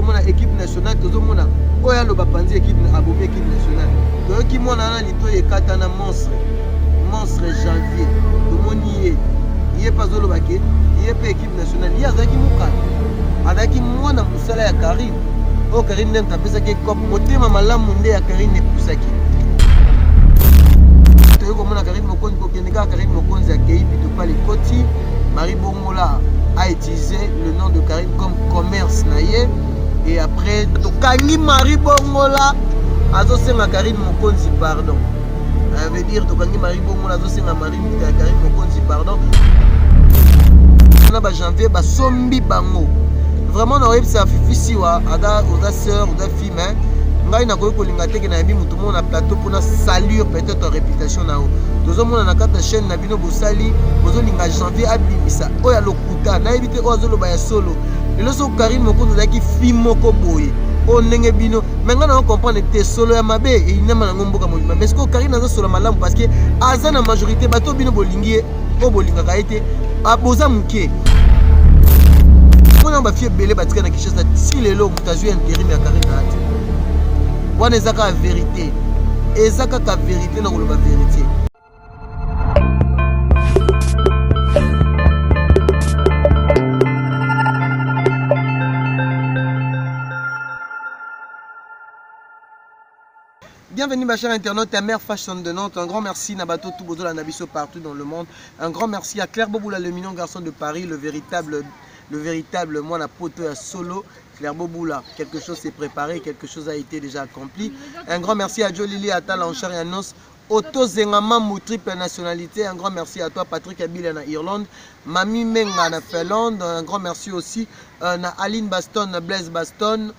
comme na équipe nationale tozomona oya lo bapanzi équipe abomi équipe nationale toyoki mwana na lito ekata na monstre janvier tomoni ye pas zolobake ye pe équipe nationale ye azaki mukala azaki mwana musala ya Karine o Karine ndenge tapesaki cop motema malamu nde ya Karine epusaki toyoko mona Karine Mokonzi kokende kaka Karine Mokonzi akei pito pale koti Marie Bongola a utilisé le nom de Karine comme commerce naye et après tokangi Marie Bongola azosenga Karine Mokonzi pardon ça veut dire tokangi Marie Bongola azosenga Karine Mokonzi pardon na ba janvier ba sombi bango vraiment na web ça fifisi wa ada oda sœur oda fille mais ngai na koyo kolinga teke na yebi mutu mona plateau pour na saluer peut-être réputation na o tozo mona na kata chaîne na bino bosali bozo linga janvier abimisa oya lokuta na yebite ozo loba ya solo lelo so Karine Mokonzi zaki fille moko boye o ndenge bino menga na comprendre te solo ya mabe e inama na ngomboka mobima mais ko Karine azo solo malamu parce que aza na majorité bato bino bolingi o bolinga ka ete aboza muke mona ba fie belé batika na Kinshasa si lelo mutazu intérim ya Karine ati wana ezaka la vérité ezaka ka vérité na koloba vérité. Bienvenue ma chère internaute, ta mère fashion de Nantes. Un grand merci Nabato Toubozola Nabiso partout dans le monde. Un grand merci à Claire Boboula, le mignon garçon de Paris, le véritable moi la poteau à solo. Claire Boboula, quelque chose s'est préparé, quelque chose a été déjà accompli. Un grand merci à Joe Lili Atal en chair et en os. Otto Zengama triple nationalité. Un grand merci à toi Patrick Abila na Irlande, Mami Menga na Finlande. Un grand merci aussi à Aline Baston, Blaise Baston.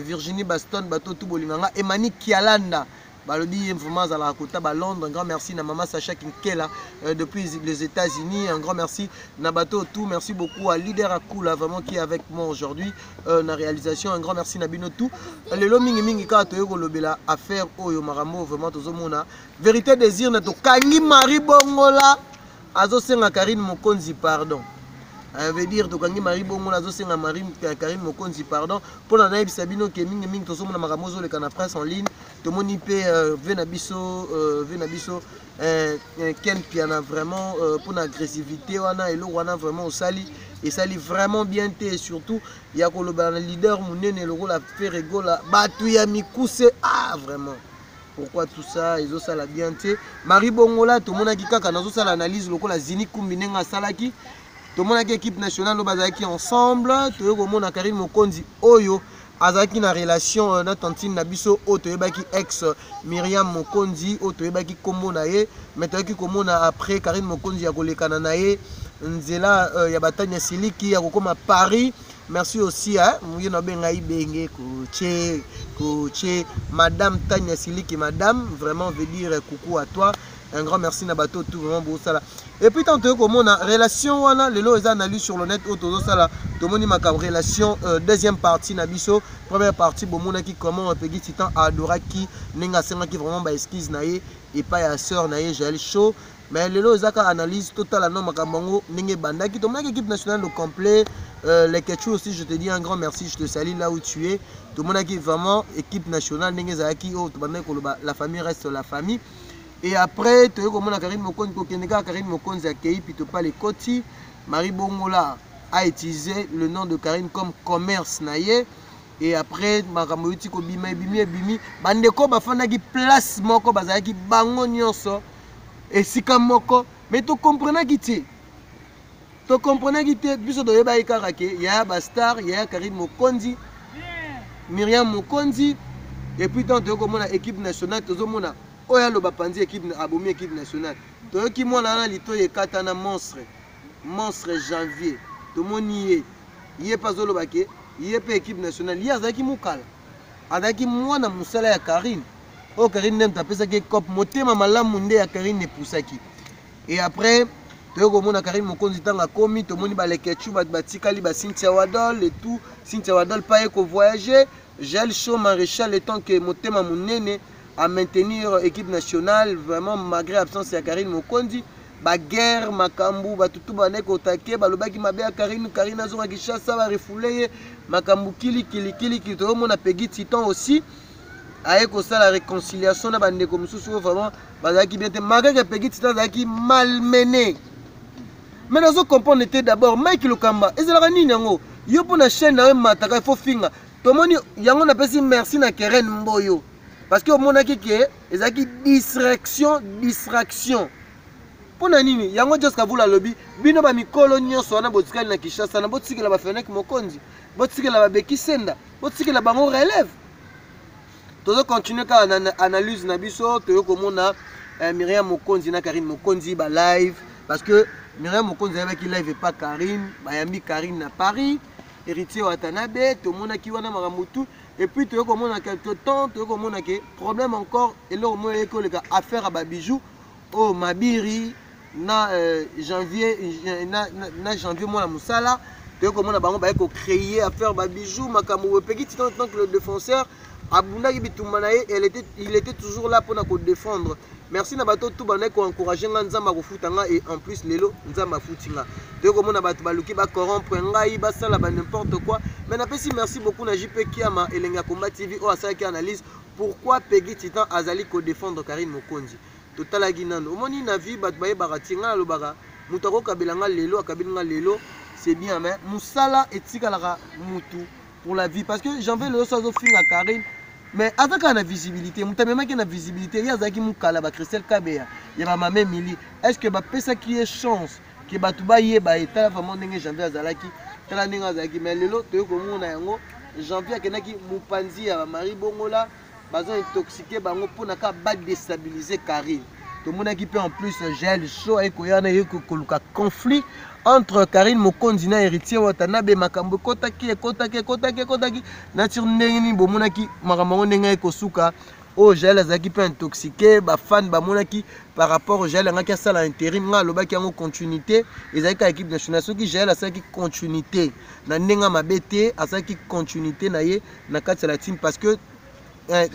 Virginie Baston, Bato Toubolinganga, Emani Kialanda, Balodi vraiment à la Kota, Londres. Un grand merci à Maman Sacha Kinkela depuis les États-Unis. Un grand merci à Bato Tout. Merci beaucoup à Leader Akula vraiment qui est avec moi aujourd'hui dans la réalisation. Un grand merci à Bino Tout. Le Lomingi Mingi Katoyo Lobela affaire Oyo Maramo vraiment Tozomona. Vérité désir Nato Kangi Marie Bongola. Azo Senga Karine Mokonzi pardon. Ça veut dire que Marie Bongola azosenga Karine Mokonzi pardon pour la naïb Sabino qui mingi mingi tosomona maramozo le kana presse en ligne tomoni pe venabiso ken piana vraiment pour l'agressivité wana elo wana vraiment au sali et sali vraiment bien té et surtout il y a le leader munene le rôle à faire rigola batu ya mikuse ah vraiment pourquoi tout ça ils ont ça la bien té Marie Bongola tout mona kikaka nazo ça l'analyse le la zini kumbinenga salaki tout le monde a équipe nationale nous bazaki ensemble tout le monde a Karine Mokonzi oyo azaki na relation na tantine na biso oto yebaki ex Myriam Mokonzi oto yebaki kombo na ye mais toyaki komona après Karine Mokonzi ya kolekana na ye nzela ya batanya siliki ya kokoma Paris. Merci aussi à Madame Tania Siliki, Madame, vraiment veut dire coucou à toi. Un grand merci Nabato tout vraiment beau ça là. Et puis tant que comme on a relation wana le lo analyse sur le net autour de ça là. Tout le monde m'a relation deuxième partie Nabiso, première partie bon mon qui comment on peut dire titan adora qui nenga senga qui vraiment ba esquisse naé et pas ya sœur naé Jaël Show. Mais le lo zaka analyse totale non makambango nenge banda qui tombe équipe nationale au complet. Les Ketchou aussi je te dis un grand merci, je te salue là où tu es. Tout le monde qui vraiment équipe nationale nenge zaki oh la famille reste la famille. Et après, tu as Karine Mokonzi, Karine Mokonzi a accueilli, puis tu pas les Koti. Marie Bongola a utilisé le nom de Karine comme commerce naie. Et après, Maramoyuti ko bimi. Bandeko bafana ki place moko bazaki bango nyonso. Et sika moko. Mais tu comprenais qui tu. Tu comprenais qui tu. Biso do yeba ikarake. Ya Bastar, ya Karine Mokonzi, Myriam Mokonzi. Et puis tant tu as équipe nationale, tu as oya lo bapanzi équipe abomi équipe nationale toyoki mwana na lito ekata na monstre janvier tomoni ye pas zolobake ye pe équipe nationale ye azaki mukala azaki mwana musala ya Karine o Karine nem tapesaki cop motema malamu nde ya Karine epusaki et après toyoko mona Karine Mokonzi tanga komi tomoni ba leketchu batikali ba Cynthia Wadol et tout Cynthia Wadol pas ko voyager Jaël Show maréchal le temps que motema munene à maintenir équipe nationale vraiment malgré l'absence de Karine Mokonzi baguerre makambu batutu bane kotake balobaki mabe ya Karine azonga Kinshasa ba refoulé makambu kili to mona Peggy Titan aussi aye ko la réconciliation na bande comme sous vraiment bazaki bien te malgré que Peggy Titan zaki malmené mais nazo comprendre était d'abord Mike Lokamba ezala nini yango yo pona chaîne na mataka il faut finga to moni yango na pesi merci na Keren Mboyo parce que mona ki ke ezaki distraction pona nini yango jusqu'à vous la lobby bino ba mikolo nyonso wana botikali na Kinshasa na botikela ba Fenech Mokonzi botikela ba Beki Senda botikela bango relève tozo continuer ka analyse na biso to komona Myriam Mokonzi na Karine Mokonzi ba live parce que Myriam Mokonzi avec live et pas Karine ba yambi Karine na Paris héritier Watanabe to mona ki wana maramutu et puis to komona quelque temps to komona ke problème encore et là au moins que le affaire à ba bijou oh Mabiri na janvier moi la musala to komona bango ba ko créer affaire ba bijou makambo Peggy Titan tant que le défenseur Abunda Bitumanaye il était toujours là pour nous défendre. Merci na bato tout bana ko encourager nzamba ko futanga et en plus lelo nzamba futinga. De comme na bato baluki ba corrompre ngai ba sala ba n'importe quoi. Mais na pesi merci beaucoup na JP Kiama Elenga Combat TV o asala ki analyse pourquoi Peggy Titan azali ko défendre Karine Mokonzi. Total aginano. Omoni na vie bato baye baratinga lo baga mutako kabelanga lelo akabelinga lelo c'est bien mais musala etika la mutu pour la vie parce que j'en veux le sozo fin à Karine. Mais avec la visibilité, il y a la visibilité, il y a Zakimukala, Christelle Kabea, il y a Mamé Mili. Est-ce que ça qui est chance que Batouba y est, état vraiment janvier Azalaki, Talaningazaki, mais le lot, janvier Kenaki Mupanzi, Marie Bongola, Bazan intoxiqué, Bango pour naka déstabiliser Karine. Tout le monde qui peut en plus gel chaud et qu'il y a un conflit entre Karine Mokonzi na héritier Watanabe makambo kotaki nature ndengeni bomonaki makambo ndenga ekosuka o gel azaki pe intoxiqué ba fan ba monaki par rapport au gel ngaki sala intérim nga lobaki yango continuité ezaki équipe nationale soki gel asaki continuité na ndenga mabete asaki continuité na ye na kati la team parce que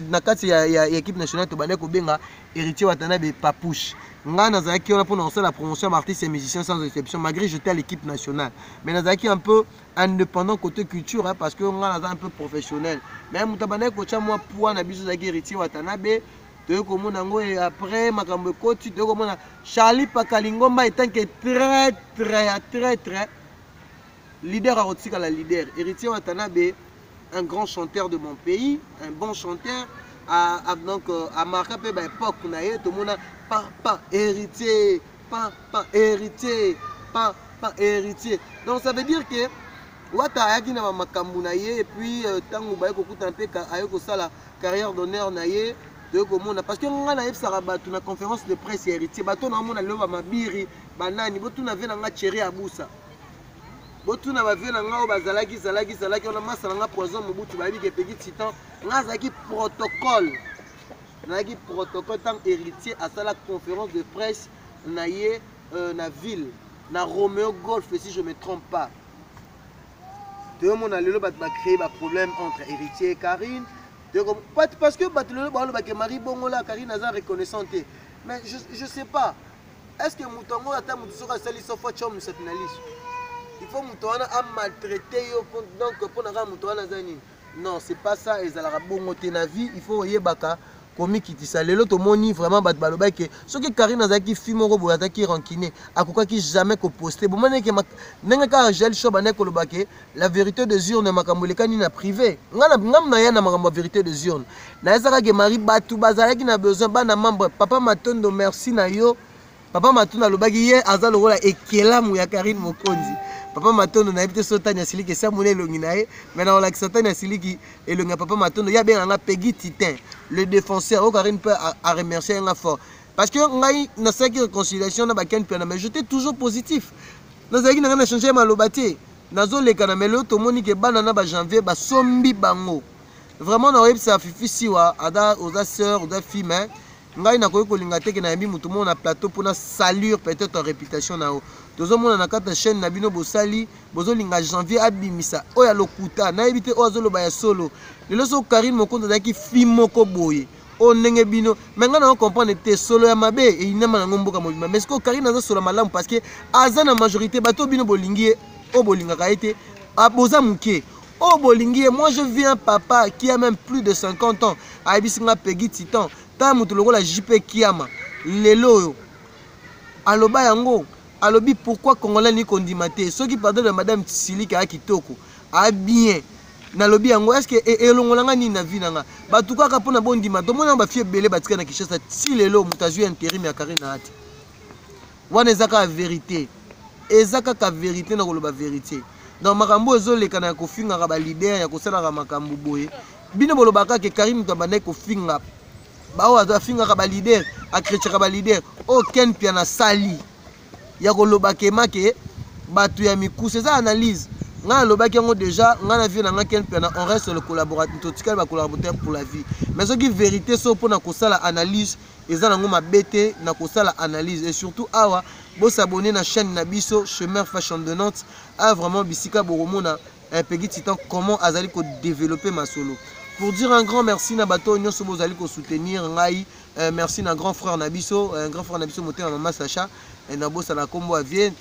na kati ya équipe nationale to bande ko benga héritier Watanabe papouche nga nazaki on a pour lancer la promotion d'artistes et musiciens sans exception malgré j'étais à l'équipe nationale mais nazaki un peu indépendant côté culture hein, parce que nga naza un peu professionnel mais mutabane ko cha moi pour na biso zaki héritier Watanabe to ko mona ngo et après makambo koti to ko mona Charlie Pakalingomba étant que très leader à Rotsika la leader héritier Watanabe un grand chanteur de mon pays un bon chanteur donc à marquer peu époque na ye to mona pas héritier donc ça veut dire que wata ayaki na makambu na ye et puis tango ba ko kutampe ayoko sala carrière d'honneur na ye de komona parce que nga na yebsaka bato na conférence de presse héritier bato na mona lelo ba mabiri banani botu na ve na nga chéri abusa botu na ba ve na nga o bazalaki on a masala nga poison mobutu ba bi ke Peggy Titan nga zaki protocole tant héritier à la conférence de presse na ville na Romeo Golf si je me trompe pas tout le monde a lelo ba créer ba problème entre héritier et Karine parce que batulelo ba ke Marie Bongola Karine aza reconnaissante mais je sais pas est-ce que mutongo ata mutu soka sali sofo chom cette analyse il faut mutoana a maltraiter yo donc pour na mutoana zani non c'est pas ça ezalaka bongo te na vie il faut yebaka komi kitisa lelo to moni vraiment bat baloba ke soki Karine azaki film moko boya taki rancune akokaki jamais ko poster bo maneke nenga ka gel show bane ko lobake la vérité des urnes makambo lekani na privé ngam na ya na makambo vérité des urnes na ezaka ke Marie batu bazalaki na besoin bana membre papa Matondo merci na yo papa Matondo lobaki ye azalo rola ekelamu ya Karine Mokonzi papa Matondo na ebite sotanya siliki sa mone longi nae mais na la sotanya siliki elonga papa Matondo ya ben nga Peggy Titan le défenseur au Karine peut à remercier un fort parce que ngai na saki réconciliation na baken pena mais j'étais toujours positif na zaki na changer malobati nazo leka na melo to moni ke bana na ba janvier ba sombi bango vraiment na web ça fifi siwa ada aux sœurs aux filles mais ngai na koyiko linga teke na yembi mutu mona plateau pour na saluer peut-être réputation na o tozo mona na kata chaîne na bino bosali bozo linga janvier abimisa oya lokuta na ebite ozo lo ba ya solo lelo so Karine Mokonzi daki fi moko boye o ndenge bino mais nga na comprendre te solo ya mabe et inema na ngomboka mobima mais ce que Karine aza solo malamu parce que aza na majorité bato bino bolingi o bolingaka ete aboza muke o bolingi moi je viens papa qui a même plus de 50 ans abisinga Peggy Titan ta mutu lokola JP Kiama lelo aloba yango alobi pourquoi congolais ni kondimate soki pardon de madame Silika a kitoko a bien nalobi yango est-ce que elongolanga ni na vie nanga batukaka pona bondima to mona ba fie belé batika na Kinshasa ti lelo mutazui intérim ya Karine ati wana ezaka vérité ezaka vérité na koloba vérité donc makambo ezoleka na kofinga ka ba leader ya kosala ka makambo boye bino bolobaka ke Karine to bande kofinga bawa to finga ka ba leader a chrétien ka ba leader aucun piana sali ya koloba ke make batu ya mikuse za analyse nga lobaki yango déjà nga na vie na nga ken piana on reste le collaborateur totikala ba collaborateur pour la vie mais soki vérité so pona kosala analyse eza nango mabete na kosala analyse et surtout awa bo s'abonner na chaîne na biso Chemin Fashion de Nantes a vraiment bisika boromona un Peggy Titan comment azali ko développer ma solo pour dire un grand merci na bato nyonso bozali ko soutenir ngai merci na grand frère Nabiso moté na maman Sacha et na bossa na kombo avien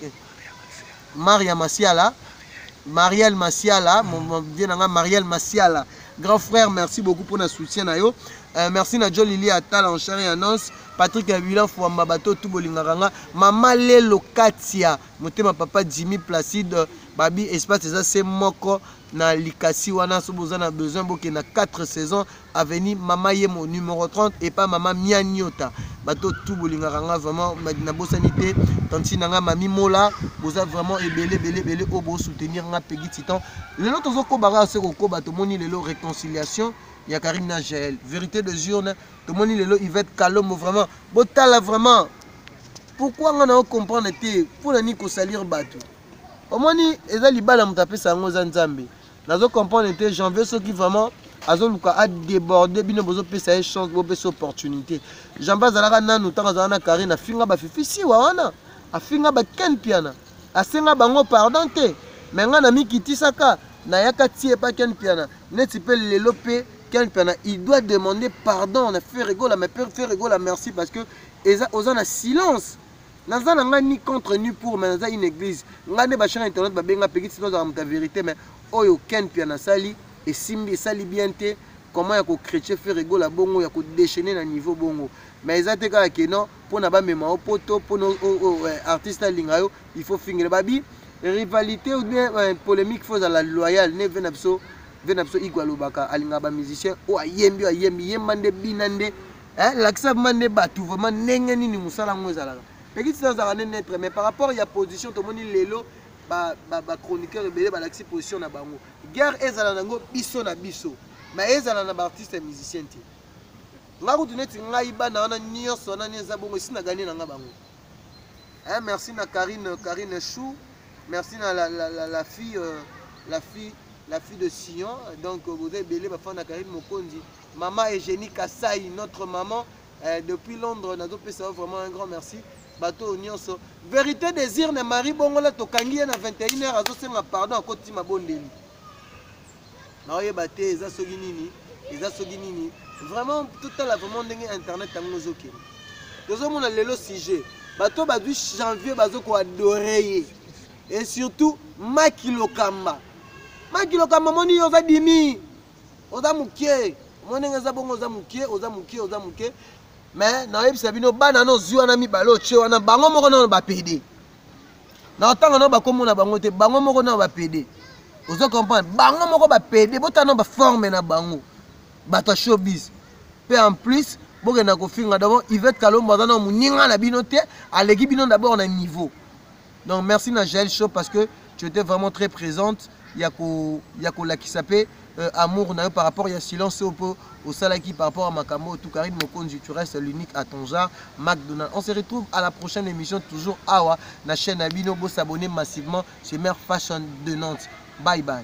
Mariel Masiala mon bien nga Mariel Masiala grand frère merci beaucoup pour notre soutien na yo merci na John Lili Atal en charge annonce Patrick Abilan Fouamba bato tout bolinganga maman Lelo Katia motema papa Jimmy Placide babi espace ça c'est moko na likasi wana so bozana besoin boke na 4 saisons avenir mama yemo numéro 30 et pas maman Mianyota bato tout bolinganga vraiment na bosanité tanti nanga mami mola boza vraiment belé o bo soutenir nga Peggy Titan lelo tozo ko bara se ko bato moni lelo réconciliation ya Karine na Jaël vérité de journée to moni lelo Yvette Kalomo vraiment botala vraiment pourquoi nga na comprendre te pour la ni ko salir bato au moni eza libala mutape sango za nzambe nazo comprendre te janvier ce qui vraiment azoluka a déborder bino bozo pesa chance bo pesa opportunité jamba zalaka nanu tanga zana Karine afinga ba fifisi wana afinga ba ken piana asenga bango pardon te mais nga na mikitisaka na yaka tie pa ken piana neti pe lelo pe ken piana il doit demander pardon on a fait rigoler mais faire rigoler merci parce que eza ozana silence naza nga ni contre ni pour mais naza une église nga ne ba chaîne internet ba benga Peggy Titan za la vérité mais oyo ken piana sali et simbi sali bien te comment ya ko chrétien faire rigoler bongo ya ko déchaîner na niveau bongo mais ezate ka ke non pour na ba mema o poto pour nos artistes lingayo il faut finir babi rivalité ou bien polémique faut à la loyale ne venapso igwalobaka alinga ba musicien o ayembi yembande binande l'accent mande batu vraiment ndenge nini musala ngo ezalaka Peggy Titan za net mais par rapport ya position to moni lelo ba chroniqueur belé ba l'accès position na bango guerre ezala nango biso na biso mais ezala na ba artiste musicien ti nga ko tuneti ngai bana wana nyonso na neza bongo sina gagner na nga bango merci na Karine Chou merci na la fille de Sion donc vous avez belé ba fana Karine Mokondi maman Eugénie Kassai notre maman depuis Londres nazo pesa vraiment un grand merci bato nyonso vérité désir na mari bongo la tokangi na 21h azo senga pardon akoti mabondeli na oyeba te eza soki nini vraiment tout la vraiment ndenge internet tango zoki tozo mona lelo sujet bato ba du janvier bazo ko adorer et surtout Makilo Kamba moni oza dimi oza mukie moni ngeza bongo oza mukie mais na yebisa bino bana no zwa na mibalo che wana bango moko na ba PD na tanga no ba komona bango te bango moko na ba PD ozo comprendre bango moko ba PD botana ba forme na bango bato showbiz pe en plus boke na kofinga d'abord Yvette Kalombo na muninga na bino te aleki bino d'abord na niveau donc merci na Jaël Show parce que tu étais vraiment très présente yako la qui s'appelle amour na par rapport à silence au salaki par rapport à Makamo tout Karine Mokonzi tu restes l'unique à ton genre McDonald on se retrouve à la prochaine émission toujours awa na chaîne Abino bo s'abonner massivement chez Mère Fashion de Nantes bye bye.